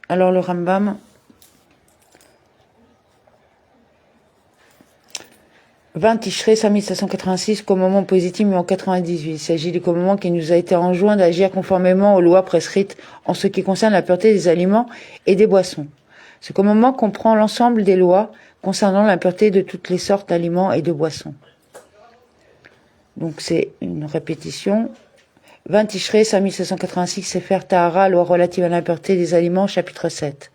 Alors le Rambam, 20 Tishrei 5786, commandement positif numéro 98. Il s'agit du commandement qui nous a été enjoint d'agir conformément aux lois prescrites en ce qui concerne la pureté des aliments et des boissons. Ce commandement comprend l'ensemble des lois concernant la pureté de toutes les sortes d'aliments et de boissons. Donc c'est une répétition. 20 Tishrei 5786, Sefer Tahara, loi relative à l'impureté des aliments, chapitre 7.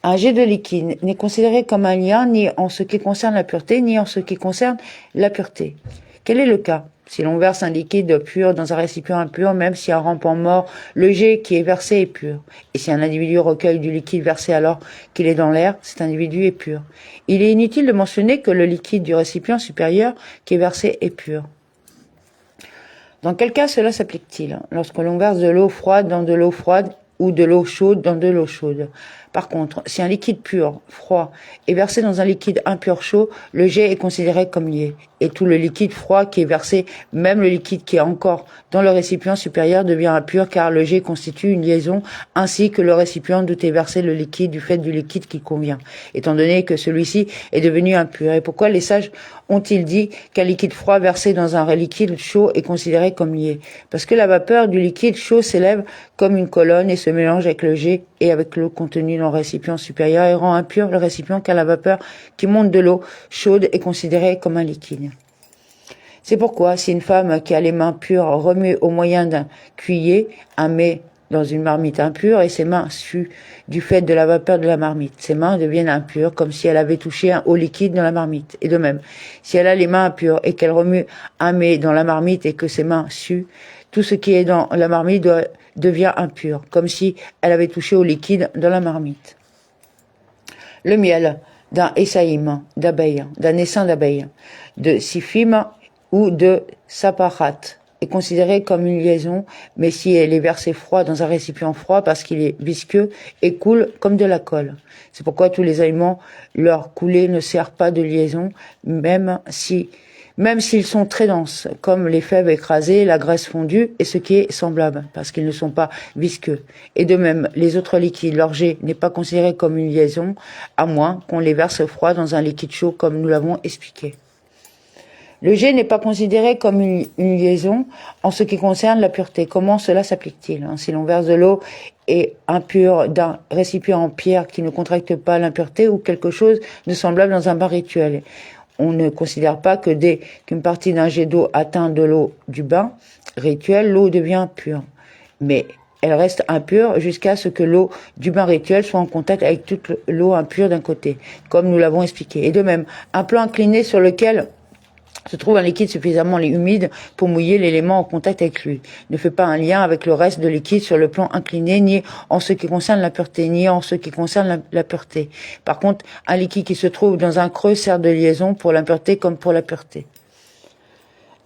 Un jet de liquide n'est considéré comme un lien ni en ce qui concerne la pureté, ni en ce qui concerne la pureté. Quel est le cas? Si l'on verse un liquide pur dans un récipient impur, même si un rampant mort, le jet qui est versé est pur. Et si un individu recueille du liquide versé alors qu'il est dans l'air, cet individu est pur. Il est inutile de mentionner que le liquide du récipient supérieur qui est versé est pur. Dans quel cas cela s'applique-t-il? Lorsque l'on verse de l'eau froide dans de l'eau froide ou de l'eau chaude dans de l'eau chaude. Par contre, si un liquide pur, froid, est versé dans un liquide impur chaud, le jet est considéré comme lié. Et tout le liquide froid qui est versé, même le liquide qui est encore dans le récipient supérieur, devient impur car le jet constitue une liaison, ainsi que le récipient d'où est versé le liquide du fait du liquide qui convient, étant donné que celui-ci est devenu impur. Et pourquoi les sages ont-ils dit qu'un liquide froid versé dans un liquide chaud est considéré comme lié? Parce que la vapeur du liquide chaud s'élève comme une colonne et se mélange avec le jet et avec l'eau contenue dans le récipient supérieur et rend impur le récipient car la vapeur qui monte de l'eau chaude est considérée comme un liquide. C'est pourquoi si une femme qui a les mains pures remue au moyen d'un cuiller un mets dans une marmite impure et ses mains suent du fait de la vapeur de la marmite, ses mains deviennent impures comme si elle avait touché un eau liquide dans la marmite. Et de même, si elle a les mains impures et qu'elle remue un mets dans la marmite et que ses mains suent, tout ce qui est dans la marmite devient impur, comme si elle avait touché au liquide dans la marmite. Le miel d'un essaïm d'abeille, d'un essaim d'abeille, de sifim ou de saparat est considéré comme une liaison, mais si elle est versée froid dans un récipient froid parce qu'il est visqueux et coule comme de la colle. C'est pourquoi tous les aliments, leur coulée ne sert pas de liaison, même s'ils sont très denses, comme les fèves écrasées, la graisse fondue et ce qui est semblable, parce qu'ils ne sont pas visqueux. Et de même, les autres liquides, leur jet n'est pas considéré comme une liaison, à moins qu'on les verse froid dans un liquide chaud, comme nous l'avons expliqué. Le jet n'est pas considéré comme une liaison en ce qui concerne la pureté. Comment cela s'applique-t-il? Si l'on verse de l'eau et impure d'un récipient en pierre qui ne contracte pas l'impureté ou quelque chose de semblable dans un bain rituel, on ne considère pas que dès qu'une partie d'un jet d'eau atteint de l'eau du bain rituel, l'eau devient pure. Mais elle reste impure jusqu'à ce que l'eau du bain rituel soit en contact avec toute l'eau impure d'un côté, comme nous l'avons expliqué. Et de même, un plan incliné sur lequel se trouve un liquide suffisamment humide pour mouiller l'élément en contact avec lui ne fait pas un lien avec le reste de liquide sur le plan incliné, ni en ce qui concerne la pureté, ni en ce qui concerne la pureté. Par contre, un liquide qui se trouve dans un creux sert de liaison pour l'impureté comme pour la pureté.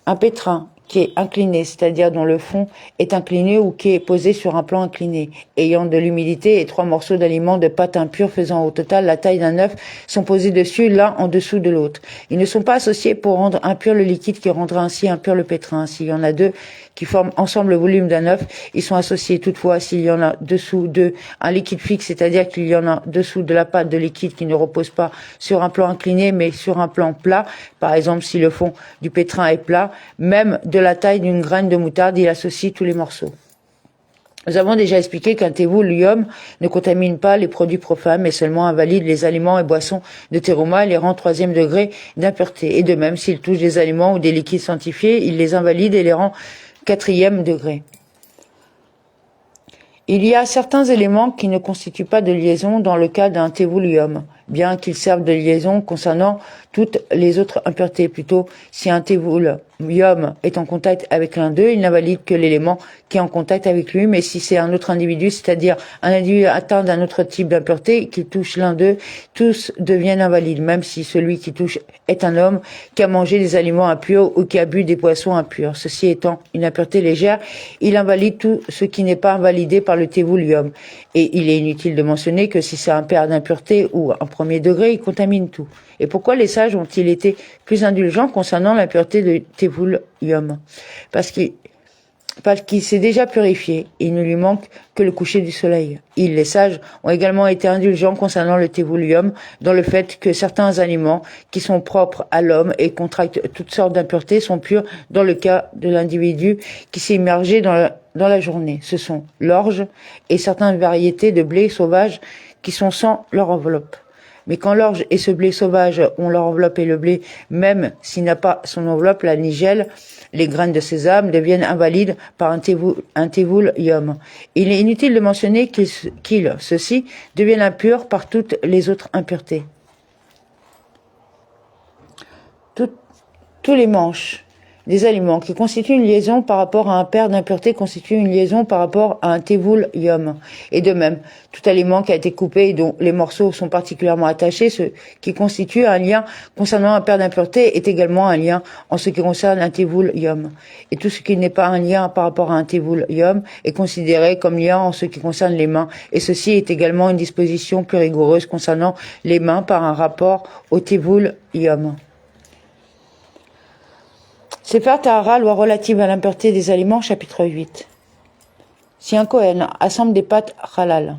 Un pétrin qui est incliné, c'est-à-dire dont le fond est incliné ou qui est posé sur un plan incliné, ayant de l'humidité et 3 morceaux d'aliments de pâte impure faisant au total la taille d'un œuf sont posés dessus l'un en dessous de l'autre. Ils ne sont pas associés pour rendre impur le liquide qui rendra ainsi impur le pétrin. S'il y en a deux qui forment ensemble le volume d'un œuf, ils sont associés. Toutefois, s'il y en a dessous d'eux un liquide fixe, c'est-à-dire qu'il y en a dessous de la pâte de liquide qui ne repose pas sur un plan incliné mais sur un plan plat, par exemple si le fond du pétrin est plat, même de la taille d'une graine de moutarde, il associe tous les morceaux. Nous avons déjà expliqué qu'un tévoul yom ne contamine pas les produits profanes, mais seulement invalide les aliments et boissons de terouma et les rend 3e degré d'impureté. Et de même, s'il touche des aliments ou des liquides sanctifiés, il les invalide et les rend 4e degré. Il y a certains éléments qui ne constituent pas de liaison dans le cas d'un tévoul yom, bien qu'ils servent de liaison concernant toutes les autres impuretés. Plutôt, si un tévoul yom est en contact avec l'un d'eux, il n'invalide que l'élément qui est en contact avec lui, mais si c'est un autre individu, c'est-à-dire un individu atteint d'un autre type d'impureté qui touche l'un d'eux, tous deviennent invalides, même si celui qui touche est un homme qui a mangé des aliments impurs ou qui a bu des boissons impures. Ceci étant une impureté légère, il invalide tout ce qui n'est pas invalidé par le tévoul yom. Et il est inutile de mentionner que si c'est un père d'impureté ou un 1er degré, il contamine tout. Et pourquoi les sages ont-ils été plus indulgents concernant l'impureté de tévoul yom? Parce qu'ils parce qu'il s'est déjà purifié. Il ne lui manque que le coucher du soleil. Ils, les sages, ont également été indulgents concernant le tévoulium, dans le fait que certains aliments qui sont propres à l'homme et contractent toutes sortes d'impuretés sont purs dans le cas de l'individu qui s'est immergé dans la journée. Ce sont l'orge et certaines variétés de blé sauvage qui sont sans leur enveloppe. Mais quand l'orge et ce blé sauvage ont leur enveloppe et le blé, même s'il n'a pas son enveloppe, la nigelle, les graines de sésame deviennent invalides par un tévoulium. Il est inutile de mentionner qu'ils, ceux-ci, deviennent impurs par toutes les autres impuretés. Tous les manches des aliments qui constituent une liaison par rapport à un pair d'impuretés constituent une liaison par rapport à un tévoulium. Et de même, tout aliment qui a été coupé et dont les morceaux sont particulièrement attachés, ce qui constitue un lien concernant un pair d'impuretés est également un lien en ce qui concerne un tévoulium. Et tout ce qui n'est pas un lien par rapport à un tévoulium est considéré comme lien en ce qui concerne les mains. Et ceci est également une disposition plus rigoureuse concernant les mains par un rapport au tévoulium. Sefer Tahara, loi relative à l'impureté des aliments, chapitre 8. Si un Kohen assemble des pâtes halal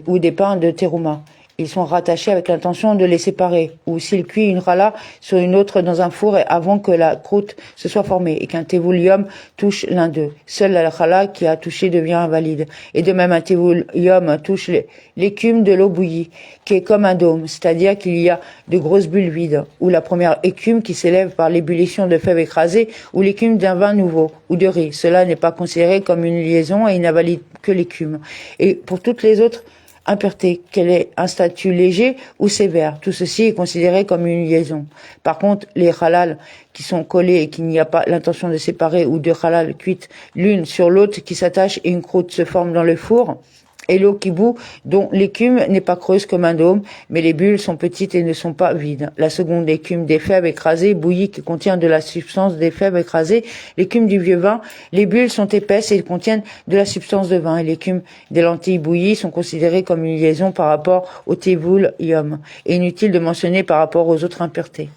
ou des pains de terouma, ils sont rattachés avec l'intention de les séparer, ou s'il cuit une challah sur une autre dans un four avant que la croûte se soit formée et qu'un tévoulium touche l'un d'eux. Seule la challah qui a touché devient invalide. Et de même, un tévoulium touche l'écume de l'eau bouillie, qui est comme un dôme, c'est-à-dire qu'il y a de grosses bulles vides, ou la première écume qui s'élève par l'ébullition de fèves écrasées, ou l'écume d'un vin nouveau, ou de riz. Cela n'est pas considéré comme une liaison et il n'invalide que l'écume. Et pour toutes les autres impureté, qu'elle ait un statut léger ou sévère. Tout ceci est considéré comme une liaison. Par contre, les halal qui sont collés et qu'il n'y a pas l'intention de séparer ou de halal cuites l'une sur l'autre qui s'attachent et une croûte se forme dans le four, et l'eau qui bout, dont l'écume n'est pas creuse comme un dôme, mais les bulles sont petites et ne sont pas vides. La seconde écume des fèves écrasées, bouillie, qui contient de la substance des fèves écrasées. L'écume du vieux vin, les bulles sont épaisses et contiennent de la substance de vin. Et l'écume des lentilles bouillies sont considérées comme une liaison par rapport au tévoulium, et inutile de mentionner par rapport aux autres impuretés.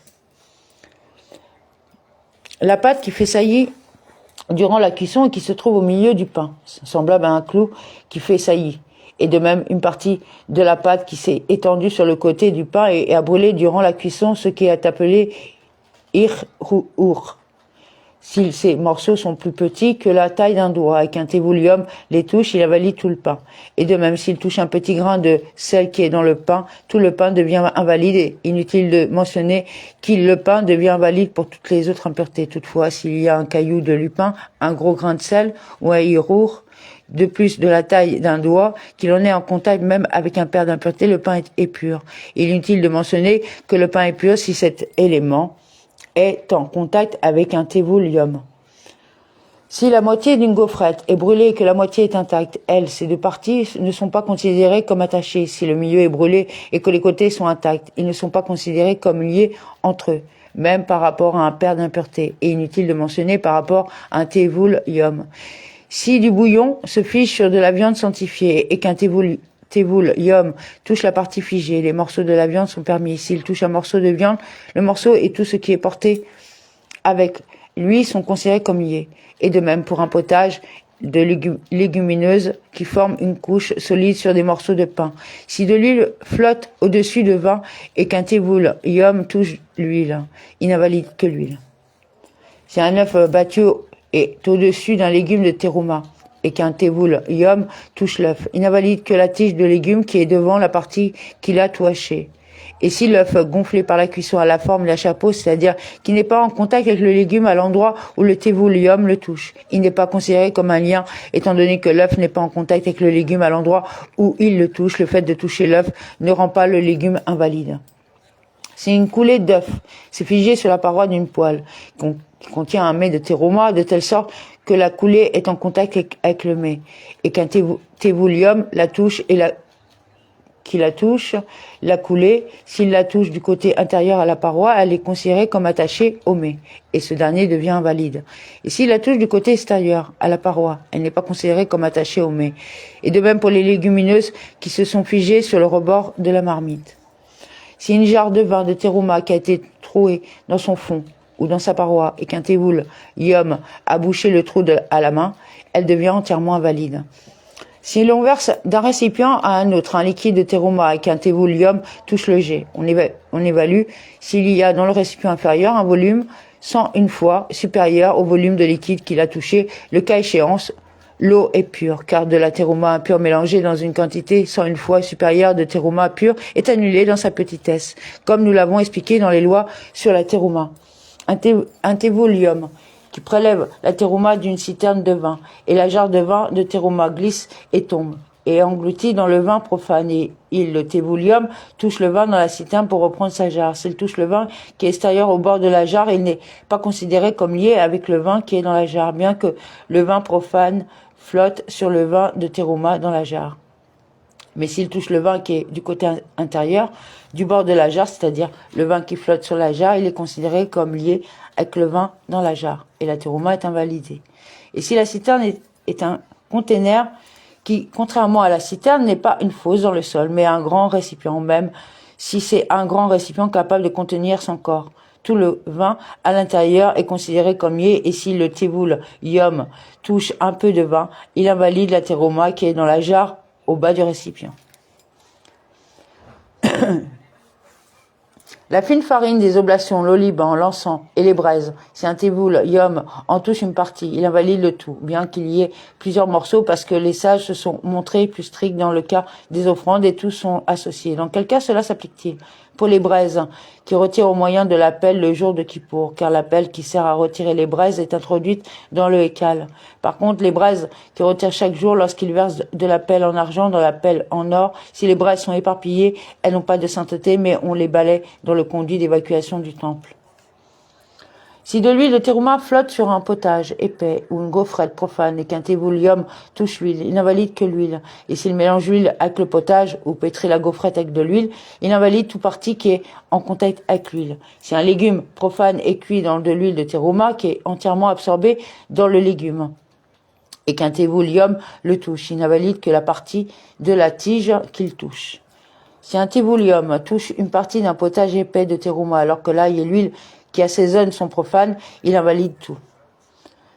La pâte qui fait saillie durant la cuisson et qui se trouve au milieu du pain, semblable à un clou qui fait saillie. Et de même, une partie de la pâte qui s'est étendue sur le côté du pain et a brûlé durant la cuisson, ce qui est appelé irhour. Si ces morceaux sont plus petits que la taille d'un doigt et qu'un tévoulium les touche, il invalide tout le pain. Et de même, s'il touche un petit grain de sel qui est dans le pain, tout le pain devient invalide. Et inutile de mentionner qu'il le pain devient invalide pour toutes les autres impuretés. Toutefois, s'il y a un caillou de lupin, un gros grain de sel ou un irour, de plus de la taille d'un doigt, qu'il en est en contact même avec un pair d'impuretés, le pain est pur. Il est inutile de mentionner que le pain est pur si cet élément est en contact avec un tévoulium. Si la moitié d'une gaufrette est brûlée et que la moitié est intacte, ces deux parties ne sont pas considérées comme attachées. Si le milieu est brûlé et que les côtés sont intacts, ils ne sont pas considérés comme liés entre eux, même par rapport à un pair d'impuretés, et inutile de mentionner par rapport à un tévoulium. Si du bouillon se fiche sur de la viande sanctifiée et qu'un tévoulium touche la partie figée, les morceaux de la viande sont permis. S'il touche un morceau de viande, le morceau et tout ce qui est porté avec lui sont considérés comme liés. Et de même pour un potage de légumineuses qui forment une couche solide sur des morceaux de pain. Si de l'huile flotte au-dessus de vin et qu'un tévoulium touche l'huile, il n'invalide que l'huile. Si un œuf battu est au-dessus d'un légume de terouma et qu'un tévoulium touche l'œuf, il n'invalide que la tige de légume qui est devant la partie qu'il a touchée. Et si l'œuf gonflé par la cuisson a la forme d'un chapeau, c'est-à-dire qu'il n'est pas en contact avec le légume à l'endroit où le tévoulium le touche, il n'est pas considéré comme un lien, étant donné que l'œuf n'est pas en contact avec le légume à l'endroit où il le touche. Le fait de toucher l'œuf ne rend pas le légume invalide. Si une coulée d'œuf s'est figée sur la paroi d'une poêle qui contient un mets de terouma, de telle sorte que la coulée est en contact avec le mets, et qu'un tévoulium la touche et qui la touche, la coulée, s'il la touche du côté intérieur à la paroi, elle est considérée comme attachée au mets, et ce dernier devient invalide. Et s'il la touche du côté extérieur à la paroi, elle n'est pas considérée comme attachée au mets. Et de même pour les légumineuses qui se sont figées sur le rebord de la marmite. Si une jarre de vin de terouma qui a été trouée dans son fond ou dans sa paroi et qu'un tévoul yom a bouché le trou à la main, elle devient entièrement invalide. Si l'on verse d'un récipient à un autre un liquide de terouma et qu'un tévoul yom touche le jet, on évalue s'il y a dans le récipient inférieur un volume 101 fois supérieur au volume de liquide qu'il a touché. Le cas échéant, l'eau est pure, car de la terouma impure mélangée dans une quantité 101 fois supérieure de terouma pure est annulée dans sa petitesse, comme nous l'avons expliqué dans les lois sur la terouma. Un tévoul yom qui prélève la terouma d'une citerne de vin, et la jarre de vin de terouma glisse et tombe, et est engloutie dans le vin profane, et le tévoul yom touche le vin dans la citerne pour reprendre sa jarre. S'il touche le vin qui est extérieur au bord de la jarre, il n'est pas considéré comme lié avec le vin qui est dans la jarre, bien que le vin profane flotte sur le vin de terouma dans la jarre. Mais s'il touche le vin qui est du côté intérieur, du bord de la jarre, c'est-à-dire le vin qui flotte sur la jarre, il est considéré comme lié avec le vin dans la jarre, et la terouma est invalidée. Et si la citerne est un conteneur qui, contrairement à la citerne, n'est pas une fosse dans le sol, mais un grand récipient, même si c'est un grand récipient capable de contenir son corps. Tout le vin à l'intérieur est considéré comme lié, et si le tévoul yom touche un peu de vin, il invalide la terouma qui est dans la jarre au bas du récipient. La fine farine des oblations, l'oliban, l'encens et les braises, si un tévoul yom en touche une partie, il invalide le tout, bien qu'il y ait plusieurs morceaux, parce que les sages se sont montrés plus stricts dans le cas des offrandes et tous sont associés. Dans quel cas cela s'applique-t-il? Pour les braises, qui retirent au moyen de la pelle le jour de Kippour, car la pelle qui sert à retirer les braises est introduite dans le hékal. Par contre, les braises qui retirent chaque jour lorsqu'ils versent de la pelle en argent dans la pelle en or, si les braises sont éparpillées, elles n'ont pas de sainteté, mais on les balaie dans le conduit d'évacuation du temple. Si de l'huile de terouma flotte sur un potage épais ou une gaufrette profane et qu'un tévoul yom touche l'huile, il n'invalide que l'huile. Et s'il mélange l'huile avec le potage ou pétrit la gaufrette avec de l'huile, il invalide tout parti qui est en contact avec l'huile. Si un légume profane est cuit dans de l'huile de terouma qui est entièrement absorbée dans le légume et qu'un tévoul yom le touche, il n'invalide que la partie de la tige qu'il touche. Si un tévoul yom touche une partie d'un potage épais de terouma alors que l'ail et l'huile qui assaisonnent sont profanes, il invalide tout.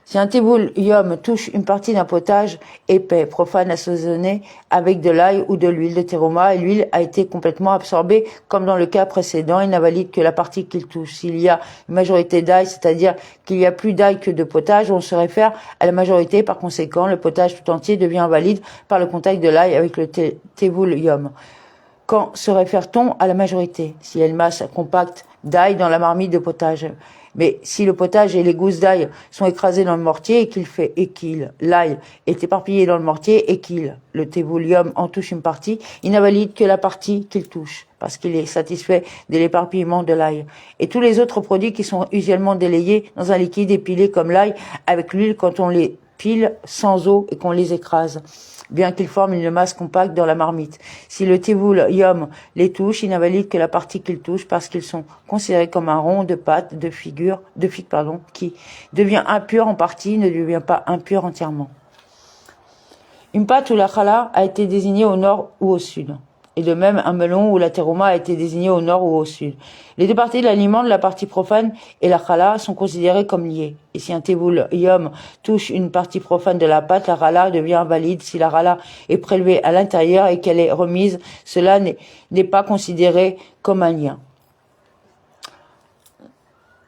Si un tévoul yom touche une partie d'un potage épais, profane, assaisonné avec de l'ail ou de l'huile de terouma, et l'huile a été complètement absorbée, comme dans le cas précédent, il n'invalide que la partie qu'il touche. S'il y a une majorité d'ail, c'est-à-dire qu'il y a plus d'ail que de potage, on se réfère à la majorité, par conséquent, le potage tout entier devient invalide par le contact de l'ail avec le tévoul yom. Quand se réfère-t-on à la majorité? Si il y a une masse compacte d'ail dans la marmite de potage. Mais si le potage et les gousses d'ail sont écrasés dans le mortier et l'ail est éparpillé dans le mortier et le tévoul yom en touche une partie, il n'invalide que la partie qu'il touche, parce qu'il est satisfait de l'éparpillement de l'ail. Et tous les autres produits qui sont usuellement délayés dans un liquide épilé comme l'ail avec l'huile quand on les pile sans eau et qu'on les écrase, bien qu'ils forment une masse compacte dans la marmite. Si le tévoul yom les touche, il n'invalide que la partie qu'il touche parce qu'ils sont considérés comme un rond de pâte, de figue, qui devient impur en partie, ne devient pas impur entièrement. Une pâte où la challah a été désignée au nord ou au sud. Et de même, un melon où la terouma a été désignée au nord ou au sud. Les deux parties de l'aliment, de la partie profane et la challah, sont considérées comme liées. Et si un tévoul yom touche une partie profane de la pâte, la challah devient invalide. Si la challah est prélevée à l'intérieur et qu'elle est remise, cela n'est pas considéré comme un lien.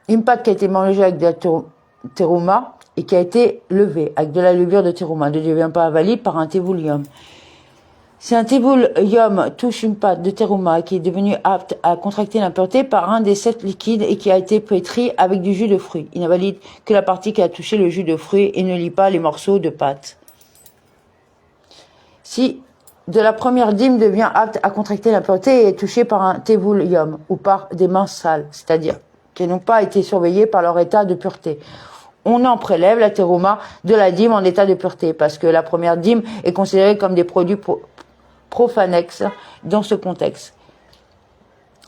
Une pâte qui a été mangée avec de la terouma et qui a été levée avec de la levure de terouma ne devient pas invalide par un tévoul yom. Si un tévoul yom touche une pâte de terouma qui est devenue apte à contracter l'impureté par un des 7 liquides et qui a été pétri avec du jus de fruits, il n'invalide que la partie qui a touché le jus de fruits et ne lie pas les morceaux de pâte. Si de la première dîme devient apte à contracter l'impureté et est touchée par un tévoul yom ou par des mains sales, c'est-à-dire qui n'ont pas été surveillées par leur état de pureté, on en prélève la terouma de la dîme en état de pureté, parce que la première dîme est considérée comme des produits profanex dans ce contexte.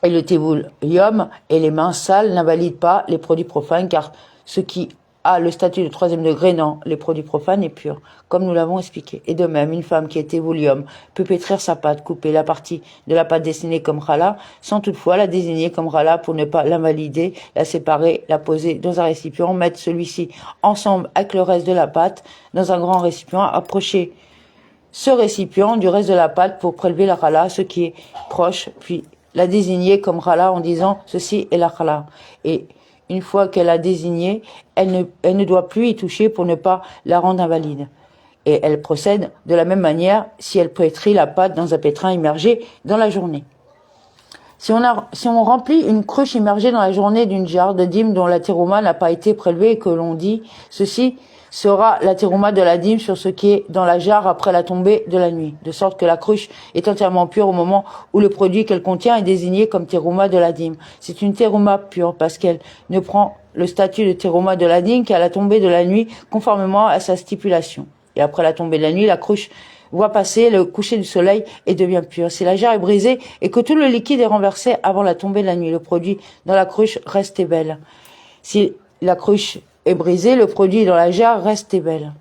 Et le tévoul yom et les mains sales n'invalident pas les produits profanes, car ce qui a le statut de troisième degré dans les produits profanes et purs, comme nous l'avons expliqué. Et de même, une femme qui est évolium peut pétrir sa pâte, couper la partie de la pâte destinée comme challah, sans toutefois la désigner comme challah pour ne pas l'invalider, la séparer, la poser dans un récipient, mettre celui-ci ensemble avec le reste de la pâte dans un grand récipient, approcher ce récipient du reste de la pâte pour prélever la challah, ce qui est proche, puis la désigner comme challah en disant ceci est la challah. Et une fois qu'elle a désigné, elle ne doit plus y toucher pour ne pas la rendre invalide. Et elle procède de la même manière si elle pétrit la pâte dans un pétrin immergé dans la journée. Si on remplit une cruche immergée dans la journée d'une jarre de dîme dont la terouma n'a pas été prélevée et que l'on dit ceci sera la terouma de la dîme sur ce qui est dans la jarre après la tombée de la nuit, de sorte que la cruche est entièrement pure au moment où le produit qu'elle contient est désigné comme terouma de la dîme. C'est une terouma pure parce qu'elle ne prend le statut de terouma de la dîme qu'à la tombée de la nuit conformément à sa stipulation. Et après la tombée de la nuit, la cruche voit passer le coucher du soleil et devient pure. Si la jarre est brisée et que tout le liquide est renversé avant la tombée de la nuit, le produit dans la cruche reste belle. Si la cruche est brisée, le produit dans la jarre reste belle.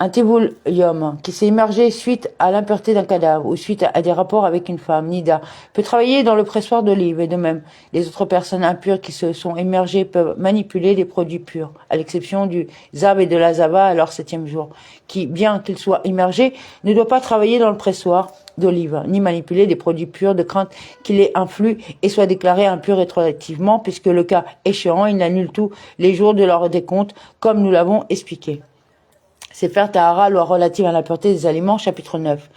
Un téboulium qui s'est immergé suite à l'impureté d'un cadavre ou suite à des rapports avec une femme, nida, peut travailler dans le pressoir d'olive et de même. Les autres personnes impures qui se sont immergées peuvent manipuler des produits purs, à l'exception du zav et de la zava à leur 7e jour, qui, bien qu'il soit immergé, ne doit pas travailler dans le pressoir d'olive, ni manipuler des produits purs de crainte qu'il ait influe et soit déclaré impur rétroactivement, puisque le cas échéant, il annule tous les jours de leur décompte, comme nous l'avons expliqué. Sefer Tahara, loi relative à l'impureté des aliments, chapitre 9.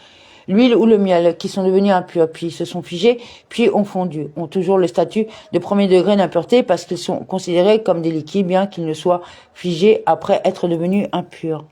L'huile ou le miel qui sont devenus impurs, puis se sont figés, puis ont fondu, ont toujours le statut de premier degré d'impureté parce qu'ils sont considérés comme des liquides, bien qu'ils ne soient figés après être devenus impurs.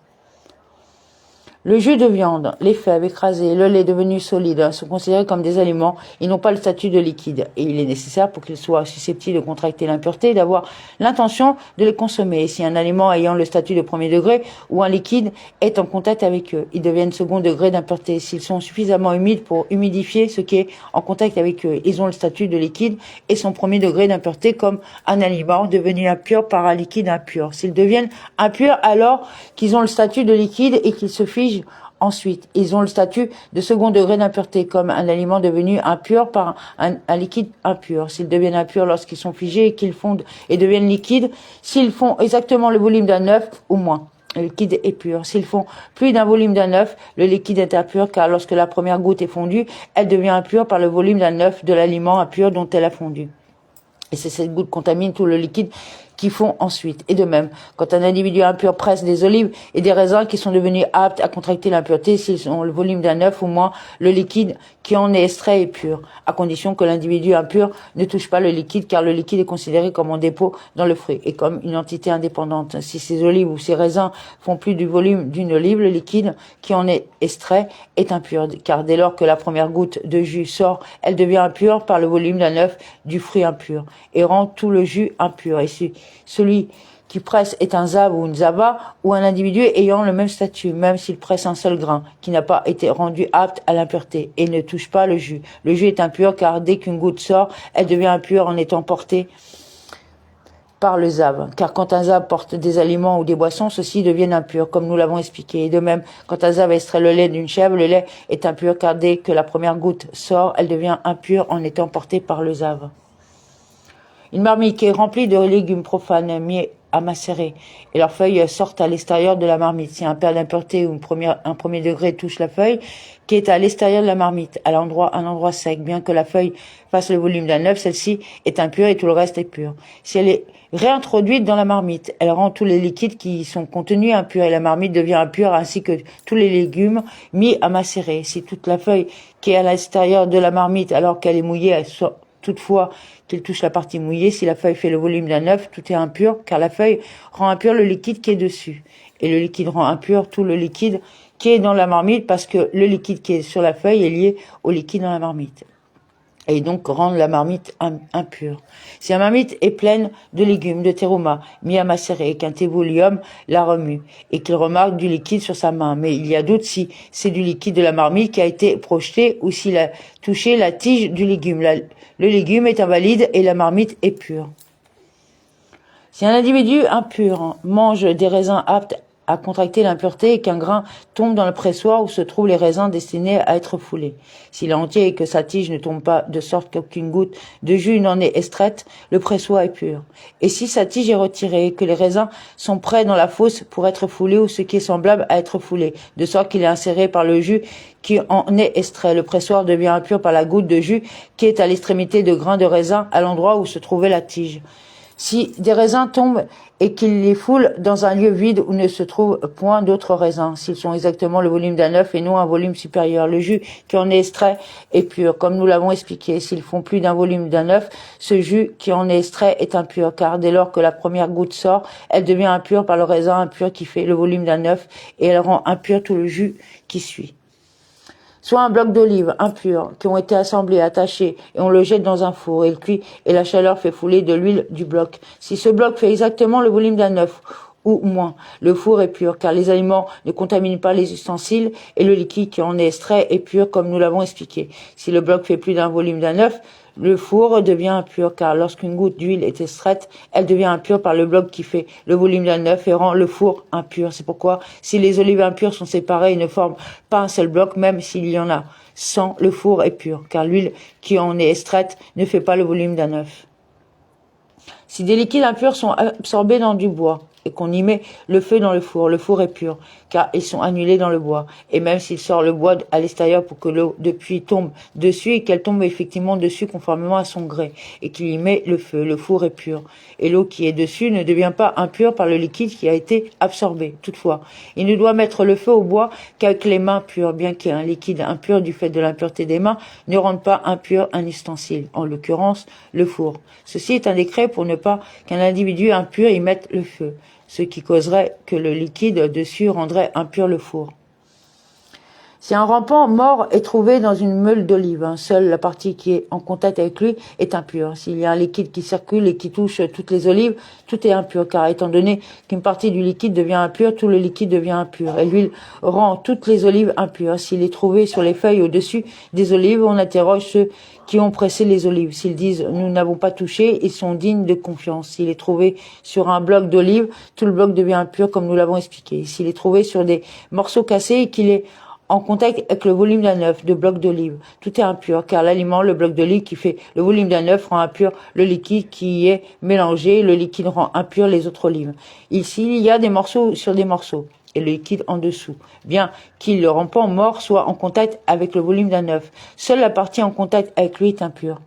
Le jus de viande, les fèves écrasées, le lait devenu solide sont considérés comme des aliments. Ils n'ont pas le statut de liquide. Et il est nécessaire pour qu'ils soient susceptibles de contracter l'impureté d'avoir l'intention de les consommer. Et si un aliment ayant le statut de premier degré ou un liquide est en contact avec eux, ils deviennent second degré d'impureté. S'ils sont suffisamment humides pour humidifier ce qui est en contact avec eux, ils ont le statut de liquide et sont premier degré d'impureté comme un aliment devenu impur par un liquide impur. S'ils deviennent impurs alors qu'ils ont le statut de liquide et qu'ils se figent ensuite, ils ont le statut de second degré d'impureté, comme un aliment devenu impur par un liquide impur. S'ils deviennent impurs lorsqu'ils sont figés et qu'ils fondent et deviennent liquides, s'ils font exactement le volume d'un œuf ou moins, le liquide est pur. S'ils font plus d'un volume d'un œuf, le liquide est impur, car lorsque la première goutte est fondue, elle devient impure par le volume d'un œuf de l'aliment impur dont elle a fondu. Et c'est cette goutte contamine tout le liquide qui font ensuite. Et de même, quand un individu impur presse des olives et des raisins qui sont devenus aptes à contracter l'impureté, s'ils ont le volume d'un œuf ou moins, le liquide qui en est extrait est pur, à condition que l'individu impur ne touche pas le liquide, car le liquide est considéré comme un dépôt dans le fruit et comme une entité indépendante. Si ces olives ou ces raisins font plus du volume d'une olive, le liquide qui en est extrait est impur, car dès lors que la première goutte de jus sort, elle devient impure par le volume d'un œuf du fruit impur et rend tout le jus impur. Et si celui qui presse est un zav ou une zava ou un individu ayant le même statut, même s'il presse un seul grain, qui n'a pas été rendu apte à l'impureté et ne touche pas le jus. Le jus est impur car dès qu'une goutte sort, elle devient impure en étant portée par le zav. Car quand un zav porte des aliments ou des boissons, ceux-ci deviennent impurs, comme nous l'avons expliqué. Et de même, quand un zav extrait le lait d'une chèvre, le lait est impur car dès que la première goutte sort, elle devient impure en étant portée par le zav. Une marmite qui est remplie de légumes profanes mis à macérer et leurs feuilles sortent à l'extérieur de la marmite. Si un père d'impureté ou un premier degré touche la feuille qui est à l'extérieur de la marmite, à un endroit sec, bien que la feuille fasse le volume d'un œuf, celle-ci est impure et tout le reste est pur. Si elle est réintroduite dans la marmite, elle rend tous les liquides qui y sont contenus impurs et la marmite devient impure ainsi que tous les légumes mis à macérer. Si toute la feuille qui est à l'extérieur de la marmite alors qu'elle est mouillée, elle sort toutefois qu'il touche la partie mouillée, si la feuille fait le volume d'un œuf, tout est impur, car la feuille rend impur le liquide qui est dessus. Et le liquide rend impur tout le liquide qui est dans la marmite, parce que le liquide qui est sur la feuille est lié au liquide dans la marmite. Et donc rendre la marmite impure. Si la marmite est pleine de légumes, de terouma, mis à macérer, et qu'un téboulium la remue, et qu'il remarque du liquide sur sa main, mais il y a doute si c'est du liquide de la marmite qui a été projeté ou s'il a touché la tige du légume. Le légume est invalide et la marmite est pure. Si un individu impur mange des raisins aptes à contracter l'impureté et qu'un grain tombe dans le pressoir où se trouvent les raisins destinés à être foulés. S'il est entier et que sa tige ne tombe pas de sorte qu'aucune goutte de jus n'en est extraite, le pressoir est pur. Et si sa tige est retirée et que les raisins sont prêts dans la fosse pour être foulés ou ce qui est semblable à être foulé, de sorte qu'il est inséré par le jus qui en est extrait, le pressoir devient impur par la goutte de jus qui est à l'extrémité de grains de raisin à l'endroit où se trouvait la tige. Si des raisins tombent et qu'ils les foulent dans un lieu vide où ne se trouve point d'autres raisins, s'ils sont exactement le volume d'un œuf et non un volume supérieur, le jus qui en est extrait est pur, comme nous l'avons expliqué. S'ils font plus d'un volume d'un œuf, ce jus qui en est extrait est impur, car dès lors que la première goutte sort, elle devient impure par le raisin impur qui fait le volume d'un œuf et elle rend impur tout le jus qui suit. Soit un bloc d'olives impurs qui ont été assemblés, attachés, et on le jette dans un four et il cuit et la chaleur fait fouler de l'huile du bloc. Si ce bloc fait exactement le volume d'un œuf, ou moins, le four est pur, car les aliments ne contaminent pas les ustensiles et le liquide qui en est extrait est pur comme nous l'avons expliqué. Si le bloc fait plus d'un volume d'un œuf, le four devient impur, car lorsqu'une goutte d'huile est extraite, elle devient impure par le bloc qui fait le volume d'un œuf et rend le four impur. C'est pourquoi, si les olives impures sont séparées et ne forment pas un seul bloc, même s'il y en a 100, le four est pur, car l'huile qui en est extraite ne fait pas le volume d'un œuf. Si des liquides impurs sont absorbés dans du bois, et qu'on y met le feu dans le four est pur, car ils sont annulés dans le bois. Et même s'il sort le bois à l'extérieur pour que l'eau depuis tombe dessus et qu'elle tombe effectivement dessus conformément à son gré, et qu'il y met le feu, le four est pur. Et l'eau qui est dessus ne devient pas impure par le liquide qui a été absorbé. Toutefois, il ne doit mettre le feu au bois qu'avec les mains pures, bien qu'un liquide impur du fait de l'impureté des mains ne rende pas impur un ustensile, en l'occurrence le four. Ceci est un décret pour ne pas qu'un individu impur y mette le feu, ce qui causerait que le liquide dessus rendrait impur le four. Si un rampant mort est trouvé dans une meule d'olive, seule la partie qui est en contact avec lui est impure. S'il y a un liquide qui circule et qui touche toutes les olives, tout est impur, car étant donné qu'une partie du liquide devient impure, tout le liquide devient impur. Et l'huile rend toutes les olives impures. S'il est trouvé sur les feuilles au-dessus des olives, on interroge ceux qui ont pressé les olives. S'ils disent « nous n'avons pas touché », ils sont dignes de confiance. S'il est trouvé sur un bloc d'olive, tout le bloc devient impur comme nous l'avons expliqué. S'il est trouvé sur des morceaux cassés et qu'il est en contact avec le volume d'un œuf de bloc d'olive, tout est impur, car l'aliment, le bloc d'olive qui fait le volume d'un œuf, rend impur le liquide qui y est mélangé, le liquide rend impur les autres olives. Ici, il y a des morceaux sur des morceaux, et le liquide en dessous, bien qu'il le rampant mort soit en contact avec le volume d'un œuf. Seule la partie en contact avec lui est impure.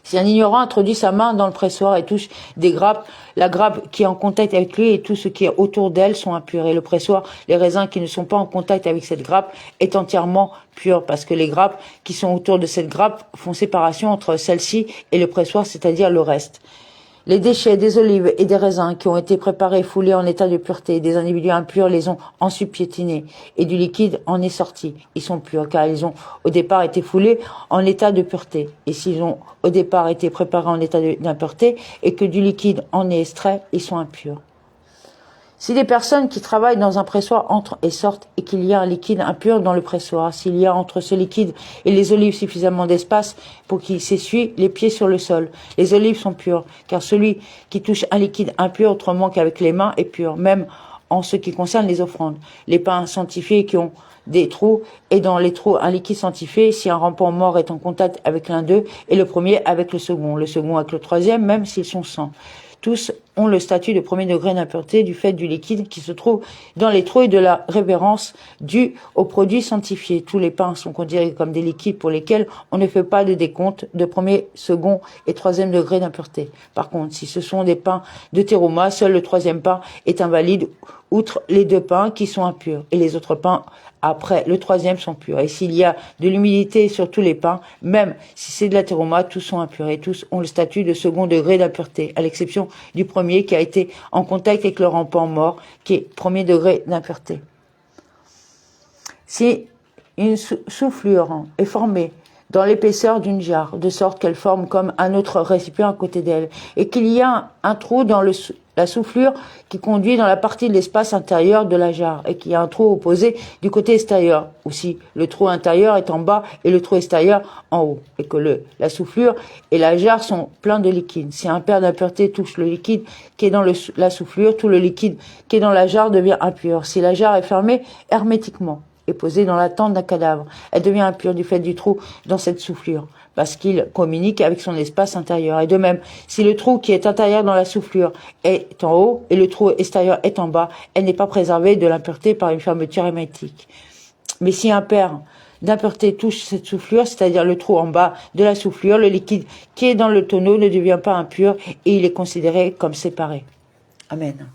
Si un ignorant introduit sa main dans le pressoir et touche des grappes, la grappe qui est en contact avec lui et tout ce qui est autour d'elle sont impurs. Et le pressoir, les raisins qui ne sont pas en contact avec cette grappe, est entièrement pur, parce que les grappes qui sont autour de cette grappe font séparation entre celle-ci et le pressoir, c'est-à-dire le reste. Les déchets des olives et des raisins qui ont été préparés et foulés en état de pureté, des individus impurs les ont ensuite piétinés et du liquide en est sorti. Ils sont purs car ils ont au départ été foulés en état de pureté. Et s'ils ont au départ été préparés en état d'impureté et que du liquide en est extrait, ils sont impurs. Si des personnes qui travaillent dans un pressoir entrent et sortent et qu'il y a un liquide impur dans le pressoir, s'il y a entre ce liquide et les olives suffisamment d'espace pour qu'ils s'essuient les pieds sur le sol, les olives sont pures, car celui qui touche un liquide impur autrement qu'avec les mains est pur, même en ce qui concerne les offrandes. Les pains sanctifiés qui ont des trous, et dans les trous un liquide sanctifié, si un rampant mort est en contact avec l'un d'eux, et le premier avec le second avec le troisième, même s'ils sont sans. Tous ont le statut de premier degré d'impureté du fait du liquide qui se trouve dans les trous et de la révérence due aux produits sanctifiés. Tous les pains sont considérés comme des liquides pour lesquels on ne fait pas de décompte de premier, second et troisième degré d'impureté. Par contre, si ce sont des pains de terouma, seul le troisième pain est invalide, outre les deux pains qui sont impurs, et les autres pains après le troisième sont purs. Et s'il y a de l'humidité sur tous les pains, même si c'est de la terouma, tous sont impurs et tous ont le statut de second degré d'impureté, à l'exception du premier qui a été en contact avec le rampant mort, qui est premier degré d'impureté. Si une soufflure est formée dans l'épaisseur d'une jarre, de sorte qu'elle forme comme un autre récipient à côté d'elle, et qu'il y a un trou dans le la soufflure qui conduit dans la partie de l'espace intérieur de la jarre et qui a un trou opposé du côté extérieur. Aussi, le trou intérieur est en bas et le trou extérieur en haut. Et que la soufflure et la jarre sont pleins de liquide. Si un pair d'impuretés touche le liquide qui est dans la soufflure, tout le liquide qui est dans la jarre devient impur. Si la jarre est fermée hermétiquement et posée dans la tente d'un cadavre, elle devient impure du fait du trou dans cette soufflure, parce qu'il communique avec son espace intérieur. Et de même, si le trou qui est intérieur dans la soufflure est en haut et le trou extérieur est en bas, elle n'est pas préservée de l'impureté par une fermeture hermétique. Mais si un pair d'impureté touche cette soufflure, c'est-à-dire le trou en bas de la soufflure, le liquide qui est dans le tonneau ne devient pas impur et il est considéré comme séparé. Amen.